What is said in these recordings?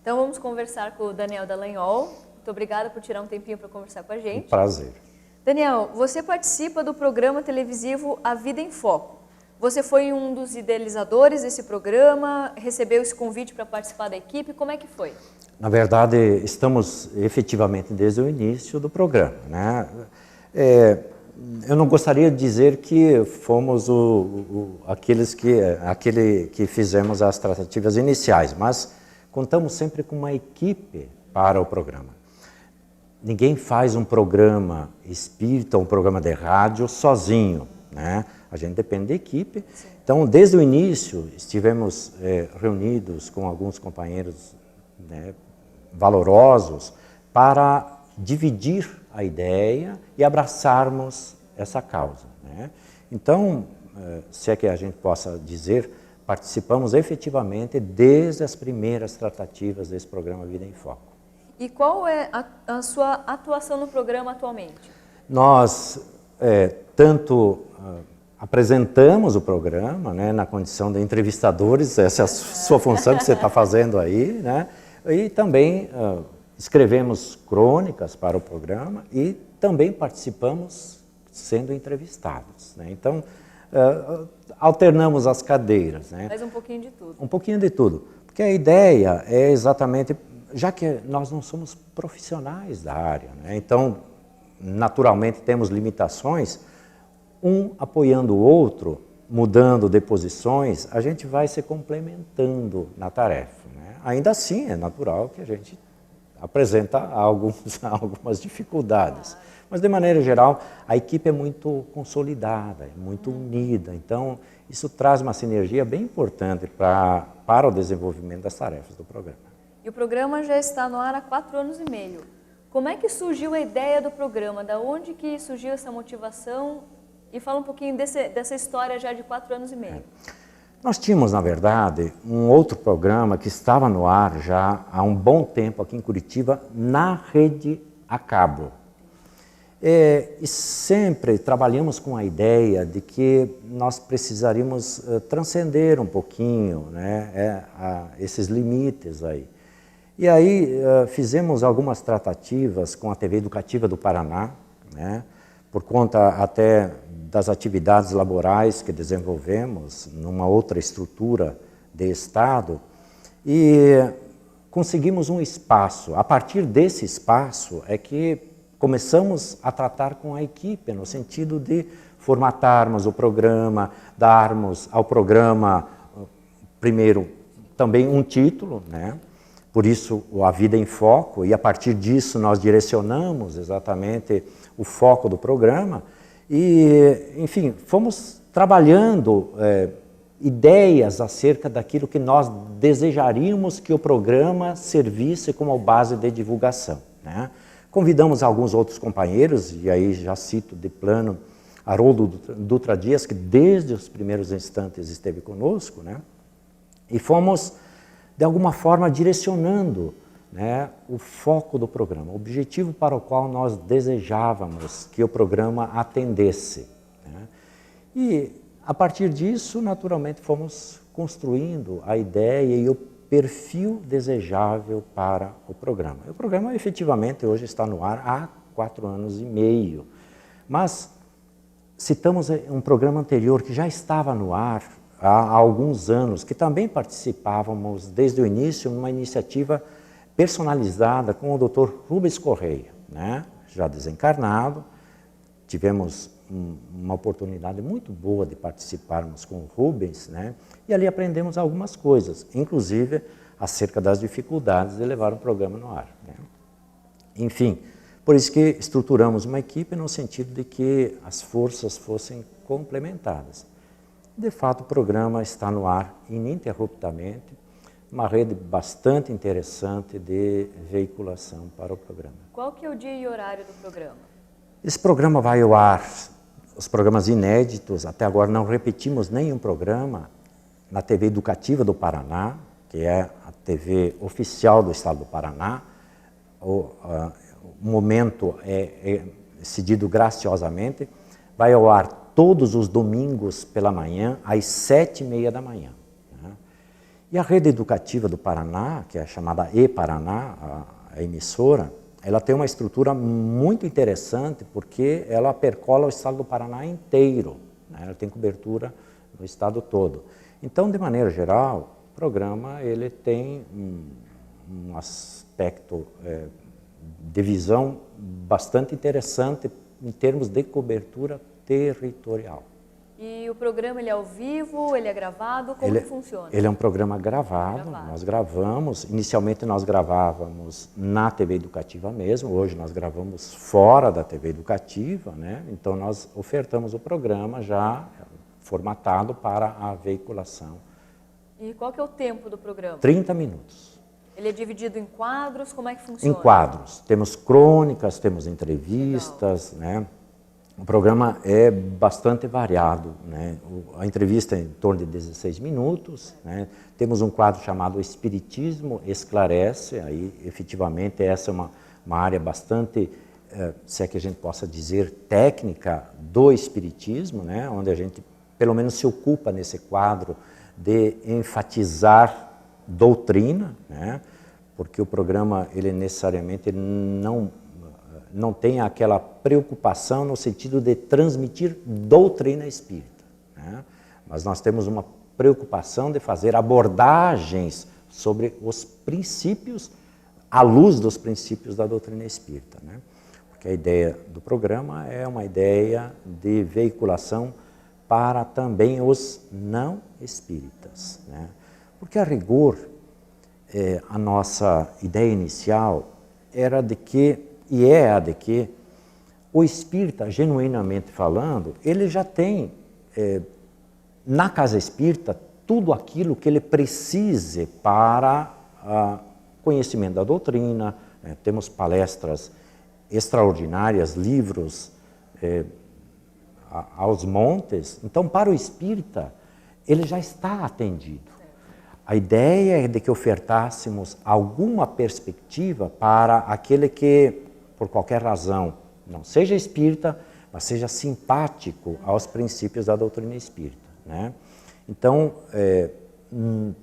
Então vamos conversar com o Daniel Dallagnol. Muito obrigada por tirar um tempinho para conversar com a gente. Um prazer. Daniel, você participa do programa televisivo A Vida em Foco. Você foi um dos idealizadores desse programa, recebeu esse convite para participar da equipe, como é que foi? Na verdade, estamos efetivamente desde o início do programa, né? Eu não gostaria de dizer que fomos aquele que fizemos as tratativas iniciais, mas contamos sempre com uma equipe para o programa. Ninguém faz um programa espírita, um programa de rádio sozinho, né? A gente depende da equipe. Sim. Então, desde o início, estivemos reunidos com alguns companheiros, né, valorosos para dividir a ideia e abraçarmos essa causa, né? Então, se é que a gente possa dizer, participamos efetivamente desde as primeiras tratativas desse programa Vida em Foco. E qual é a sua atuação no programa atualmente? Nós tanto apresentamos o programa, né, na condição de entrevistadores, essa é a sua função que você está fazendo aí, né? E também escrevemos crônicas para o programa e também participamos sendo entrevistados, né? Então, alternamos as cadeiras, né? Mas um pouquinho de tudo. Um pouquinho de tudo, porque a ideia é exatamente, já que nós não somos profissionais da área, né? Então, naturalmente temos limitações, um apoiando o outro, mudando de posições, a gente vai se complementando na tarefa, né? Ainda assim, é natural que a gente apresenta algumas dificuldades. Mas, de maneira geral, a equipe é muito consolidada, é muito unida. Então, isso traz uma sinergia bem importante para o desenvolvimento das tarefas do programa. E o programa já está no ar há 4 anos e meio. Como é que surgiu a ideia do programa? Da onde que surgiu essa motivação? E fala um pouquinho dessa história já de 4 anos e meio. Nós tínhamos, na verdade, um outro programa que estava no ar já há um bom tempo aqui em Curitiba, na rede a cabo. E sempre trabalhamos com a ideia de que nós precisaríamos transcender um pouquinho, né, esses limites aí. E aí fizemos algumas tratativas com a TV Educativa do Paraná, né, por conta até das atividades laborais que desenvolvemos numa outra estrutura de Estado, e conseguimos um espaço. A partir desse espaço é que começamos a tratar com a equipe, no sentido de formatarmos o programa, darmos ao programa, primeiro, também um título, né? Por isso, A Vida em Foco, e a partir disso nós direcionamos exatamente o foco do programa e, enfim, fomos trabalhando ideias acerca daquilo que nós desejaríamos que o programa servisse como base de divulgação, né? Convidamos alguns outros companheiros, e aí já cito de plano Haroldo Dutra Dias, que desde os primeiros instantes esteve conosco, né? E fomos, de alguma forma, direcionando, né, o foco do programa, o objetivo para o qual nós desejávamos que o programa atendesse, né? E, a partir disso, naturalmente, fomos construindo a ideia e o perfil desejável para o programa. O programa, efetivamente, hoje está no ar há 4 anos e meio, mas citamos um programa anterior que já estava no ar há alguns anos, que também participávamos desde o início numa iniciativa personalizada com o Dr. Rubens Correia, né? Já desencarnado. Tivemos uma oportunidade muito boa de participarmos com o Rubens, né? E ali aprendemos algumas coisas, inclusive acerca das dificuldades de levar um programa no ar, né? Enfim, por isso que estruturamos uma equipe no sentido de que as forças fossem complementadas. De fato, o programa está no ar ininterruptamente, uma rede bastante interessante de veiculação para o programa. Qual que é o dia e horário do programa? Esse programa vai ao ar, os programas inéditos, até agora não repetimos nenhum programa, na TV Educativa do Paraná, que é a TV oficial do Estado do Paraná. O momento é cedido graciosamente, vai ao ar todos os domingos pela manhã, às 7h30 da manhã. Né? E a rede educativa do Paraná, que é chamada E-Paraná, a emissora, ela tem uma estrutura muito interessante porque ela percola o estado do Paraná inteiro, né? Ela tem cobertura no estado todo. Então, de maneira geral, o programa ele tem um aspecto de visão bastante interessante em termos de cobertura territorial. E o programa ele é ao vivo, ele é gravado, como que funciona? Ele é um programa gravado, nós gravamos, inicialmente nós gravávamos na TV Educativa mesmo, hoje nós gravamos fora da TV Educativa, né? Então nós ofertamos o programa já formatado para a veiculação. E qual que é o tempo do programa? 30 minutos. Ele é dividido em quadros, como é que funciona? Em quadros, temos crônicas, temos entrevistas, né? O programa é bastante variado, né? A entrevista é em torno de 16 minutos, né? Temos um quadro chamado Espiritismo Esclarece, aí efetivamente essa é uma área bastante, se é que a gente possa dizer, técnica do Espiritismo, né? Onde a gente pelo menos se ocupa nesse quadro de enfatizar doutrina, né? Porque o programa ele necessariamente não tem aquela preocupação no sentido de transmitir doutrina espírita, né? Mas nós temos uma preocupação de fazer abordagens sobre os princípios, à luz dos princípios da doutrina espírita, né? Porque a ideia do programa é uma ideia de veiculação para também os não espíritas, né? Porque a rigor, a nossa ideia inicial era de que, e é a de que, o espírita, genuinamente falando, ele já tem na casa espírita tudo aquilo que ele precise para conhecimento da doutrina, né? Temos palestras extraordinárias, livros aos montes. Então, para o espírita, ele já está atendido. A ideia é de que ofertássemos alguma perspectiva para aquele que, por qualquer razão, não seja espírita, mas seja simpático aos princípios da doutrina espírita, né? Então,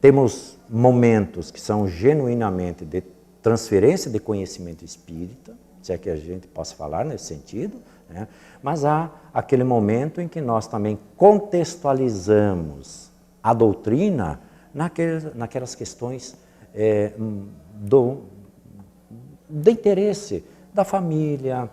temos momentos que são genuinamente de transferência de conhecimento espírita, se é que a gente possa falar nesse sentido, né? Mas há aquele momento em que nós também contextualizamos a doutrina naquelas questões de interesse da família.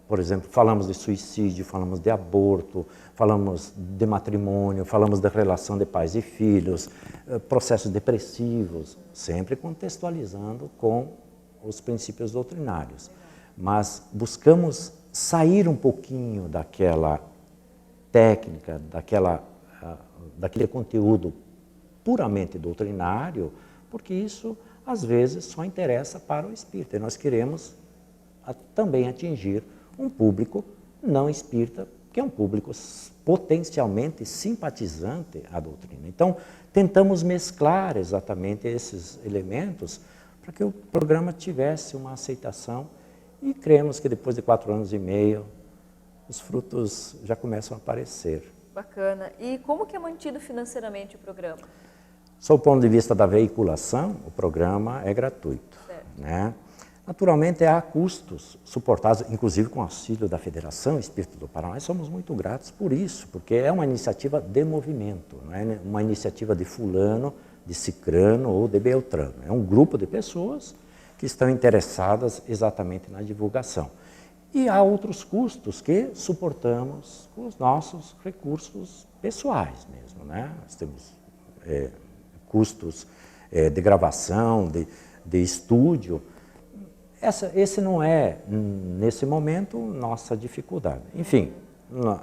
Por exemplo, falamos de suicídio, falamos de aborto, falamos de matrimônio, falamos da relação de pais e filhos, processos depressivos, sempre contextualizando com os princípios doutrinários. Mas buscamos sair um pouquinho daquela técnica, daquele conteúdo puramente doutrinário, porque isso, às vezes, só interessa para o espírita. E nós queremos também atingir um público não espírita, que é um público potencialmente simpatizante à doutrina. Então, tentamos mesclar exatamente esses elementos para que o programa tivesse uma aceitação e cremos que depois de 4 anos e meio, os frutos já começam a aparecer. Bacana. E como que é mantido financeiramente o programa? Sob o ponto de vista da veiculação, o programa é gratuito, né? Naturalmente, há custos suportados, inclusive com auxílio da Federação Espírita do Paraná, e somos muito gratos por isso, porque é uma iniciativa de movimento, não é uma iniciativa de fulano, de cicrano ou de beltrano. É um grupo de pessoas que estão interessadas exatamente na divulgação. E há outros custos que suportamos com os nossos recursos pessoais mesmo, né? Nós temos custos de gravação, de estúdio. Esse não é, nesse momento, nossa dificuldade. Enfim,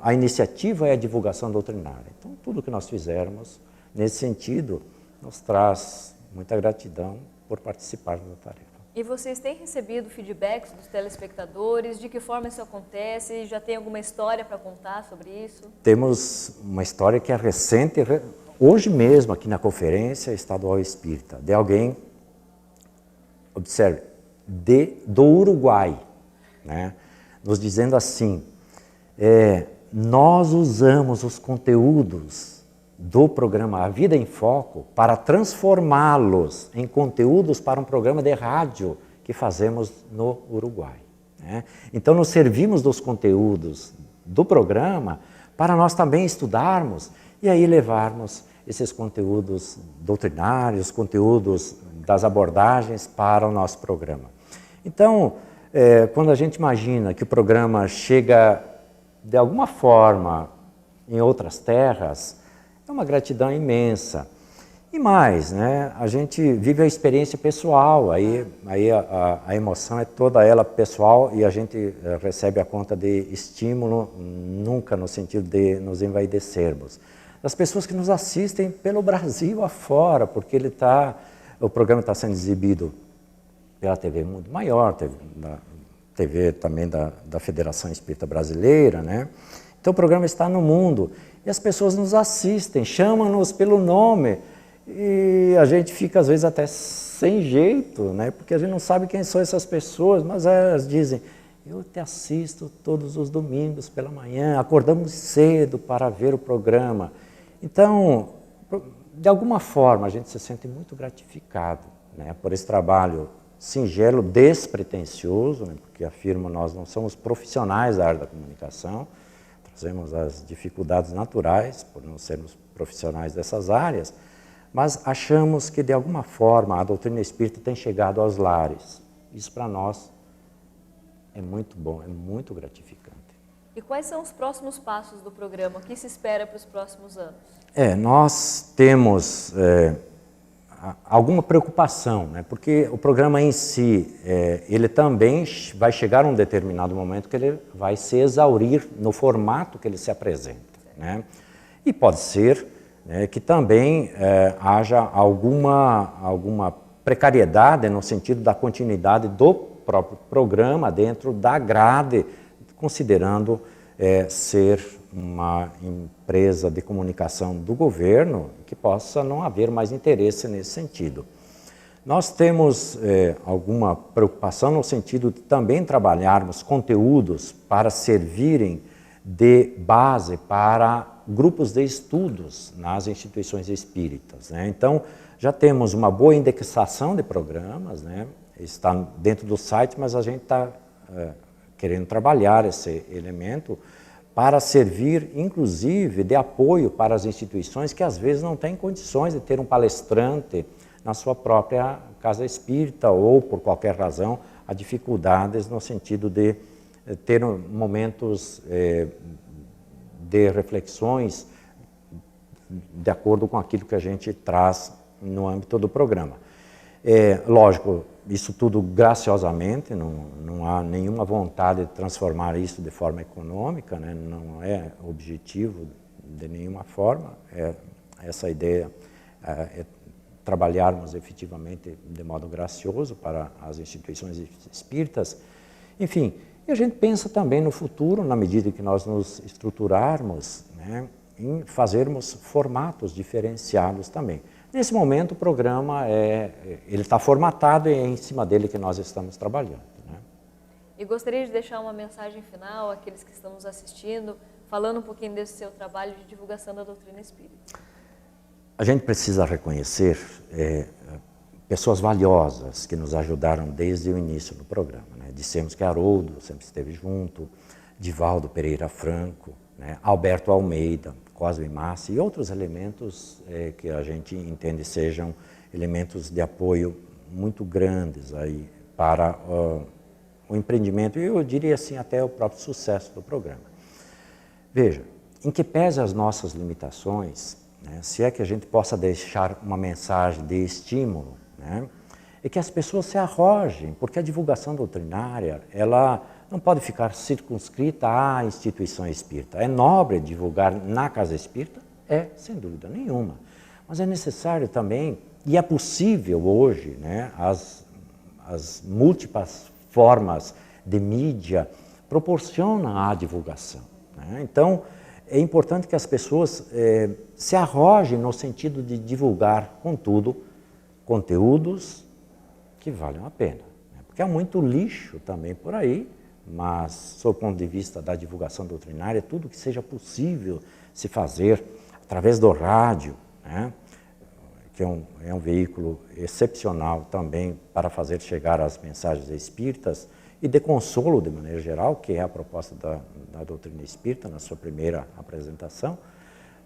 a iniciativa é a divulgação doutrinária. Então, tudo que nós fizermos nesse sentido nos traz muita gratidão por participar da tarefa. E vocês têm recebido feedbacks dos telespectadores? De que forma isso acontece? Já tem alguma história para contar sobre isso? Temos uma história que é recente, hoje mesmo aqui na Conferência Estadual Espírita, de alguém, observe, do Uruguai, né? Nos dizendo assim, nós usamos os conteúdos do programa A Vida em Foco para transformá-los em conteúdos para um programa de rádio que fazemos no Uruguai, né? Então, nos servimos dos conteúdos do programa para nós também estudarmos e aí levarmos esses conteúdos doutrinários, conteúdos das abordagens para o nosso programa. Então, quando a gente imagina que o programa chega de alguma forma em outras terras, é uma gratidão imensa. E mais, né, a gente vive a experiência pessoal, aí a emoção é toda ela pessoal e a gente recebe a conta de estímulo, nunca no sentido de nos envaidecermos. Das pessoas que nos assistem pelo Brasil afora, porque o programa está sendo exibido pela TV Mundo Maior, TV também da Federação Espírita Brasileira, né? Então o programa está no mundo e as pessoas nos assistem, chamam-nos pelo nome e a gente fica às vezes até sem jeito, né? Porque a gente não sabe quem são essas pessoas, mas elas dizem: eu te assisto todos os domingos pela manhã, acordamos cedo para ver o programa. Então, de alguma forma, a gente se sente muito gratificado, né, por esse trabalho singelo, despretensioso, né, porque afirmo, nós não somos profissionais da área da comunicação, trazemos as dificuldades naturais por não sermos profissionais dessas áreas, mas achamos que, de alguma forma, a doutrina espírita tem chegado aos lares. Isso, para nós, é muito bom, é muito gratificante. E quais são os próximos passos do programa? O que se espera para os próximos anos? Nós temos alguma preocupação, né? Porque o programa em si, ele também vai chegar a um determinado momento que ele vai se exaurir no formato que ele se apresenta, né? E pode ser, né, que também haja alguma precariedade no sentido da continuidade do próprio programa dentro da grade, considerando ser uma empresa de comunicação do governo, que possa não haver mais interesse nesse sentido. Nós temos alguma preocupação no sentido de também trabalharmos conteúdos para servirem de base para grupos de estudos nas instituições espíritas, né? Então, já temos uma boa indexação de programas, né? Está dentro do site, mas a gente está querendo trabalhar esse elemento para servir, inclusive, de apoio para as instituições que, às vezes, não têm condições de ter um palestrante na sua própria casa espírita ou, por qualquer razão, há dificuldades no sentido de ter momentos de reflexões de acordo com aquilo que a gente traz no âmbito do programa. Lógico, isso tudo graciosamente, não há nenhuma vontade de transformar isso de forma econômica, né? Não é objetivo de nenhuma forma, essa ideia é trabalharmos efetivamente de modo gracioso para as instituições espíritas. Enfim, e a gente pensa também no futuro, na medida que nós nos estruturarmos, né, em fazermos formatos diferenciados também. Nesse momento, o programa ele está formatado e é em cima dele que nós estamos trabalhando, né? E gostaria de deixar uma mensagem final àqueles que estão nos assistindo, falando um pouquinho desse seu trabalho de divulgação da doutrina espírita. A gente precisa reconhecer pessoas valiosas que nos ajudaram desde o início do programa, né? Dissemos que Haroldo sempre esteve junto, Divaldo Pereira Franco, né? Alberto Almeida, Cosme Massi e outros elementos que a gente entende sejam elementos de apoio muito grandes aí para o empreendimento e eu diria assim até o próprio sucesso do programa. Veja, em que pese as nossas limitações, né, se é que a gente possa deixar uma mensagem de estímulo, né, é que as pessoas se arrojem, porque a divulgação doutrinária, ela não pode ficar circunscrita à instituição espírita. É nobre divulgar na casa espírita? Sem dúvida nenhuma. Mas é necessário também, e é possível hoje, né, as múltiplas formas de mídia proporcionam a divulgação, né? Então, é importante que as pessoas se arrojem no sentido de divulgar, contudo, conteúdos que valham a pena, né? Porque há muito lixo também por aí, mas, sob o ponto de vista da divulgação doutrinária, tudo que seja possível se fazer através do rádio, né, que é um veículo excepcional também para fazer chegar as mensagens espíritas e de consolo de maneira geral, que é a proposta da doutrina espírita na sua primeira apresentação,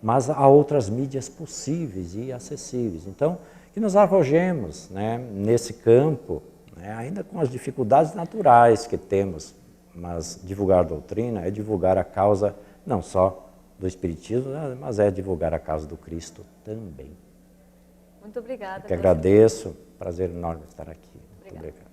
mas há outras mídias possíveis e acessíveis. Então, que nos arrojemos, né, nesse campo, né, ainda com as dificuldades naturais que temos, mas divulgar a doutrina é divulgar a causa não só do Espiritismo, mas é divulgar a causa do Cristo também. Muito obrigada. Que agradeço, prazer enorme estar aqui. Obrigada. Muito obrigado.